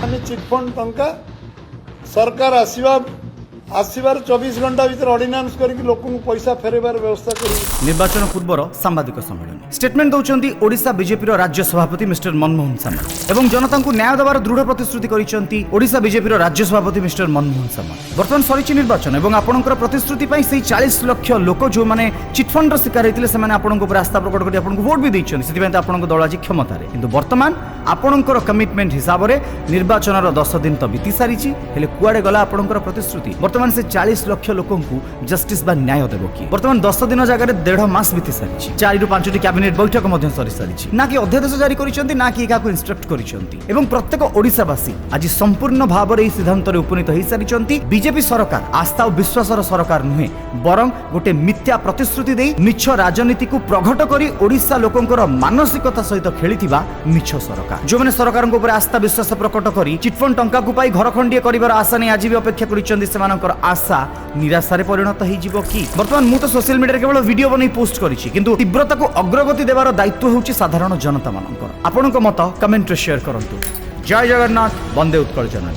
ମାନେ ଚିଟଫଣ୍ଡ ଟଙ୍କା ସରକାର ଆସିବାର 24 ଘଣ୍ଟା ভিতরে অর্ডিন্যান্স করিকি লোকଙ୍କୁ পয়সা ফেরাইবার ব্যবস্থা করি। নির্বাচন পূর্বর সাংবাদিক সম্মেলন স্টেটমেন্ট দৌঁচন্তি ওড়িশা বিজেপির রাজ্য সভাপতি মিস্টার মনমোহন সামল এবং জনতাଙ୍କୁ ন্যায় দেবার দৃঢ় প্রতিশ্রুতি করিছেন্তি ওড়িশা বিজেপির রাজ্য সভাপতি মিস্টার মনমোহন সামল। বর্তমান সরিছি নির্বাচন এবং আপনার প্রতিশ্রুতি পাই সেই 40 লক্ষ লোক যে চিটফন্ডর শিকার হয়েছিল সে আপনার উপরে আস্থা প্রকট করে আপনার ভোট বি দিয়েছেন সেপাই তো আপনার দল আজ ক্ষমতার কিন্তু বর্তমান আপনার কমিটমেন্ট হিসাবে নির্বাচনের 10 দিন তো বিতি সারিছি হলে কুয়াড়ে গলা আপনার প্রতিশ্রুতি বর্তমান সে 40 লক্ষ লোকଙ୍କୁ জস্টিস বা ন্যায় দেব কি বর্তমান 10 দিন জায়গায় 1.5 মাস বিতি সারিছি 4 ରୁ 5টি ক্যাবিনেট বৈঠক মধ্যে সরি সারিছি না কি অধ্যাদেশ জারি করেছেন না কি কাকু ইনস্ট্রক্ট করেছেন এবং প্রত্যেক ওড়িশাবাসী আজ সম্পূর্ণ ভাবে এই সিদ্ধান্তরে উপনীত হয়ে সারিছেন বিজেপি সরকার আস্থা ও বিশ্বাসর সরকার নুহে বরং গোটে মিথ্যা প্রতিশ্রুতি দেই মিছ রাজনীতিକୁ প্রঘট করি ওড়িশা লোকଙ୍କର মানসিকতা সহিত খেলিথিবা মিছ সরকার যে সরকারଙ୍କ উপরে আস্থা বিশ্বাস প্রকট করি চিটফন্ড টঙ্কাକୁ পাই ঘর খন্ডিয়ে করিবার আশা নেই আজ বি অপেক্ষা করিছেন সেমানଙ୍କର আশা নিরাশারে পরিণত হয়ে কি বর্তমান মু তো সোশ্যাল মিডিয়ায় কেবল ভিডিও বনাই পোস্ট করেছি কিন্তু তীব্রতাকে অগ্রগতি দেবার দায়িত্ব হচ্ছে সাধারণ জনতা মানଙ୍କର আপনার মত কমেন্টরে শেয়ার করন্তু। জয় জগন্নাথ, বন্দে উৎকল জননী।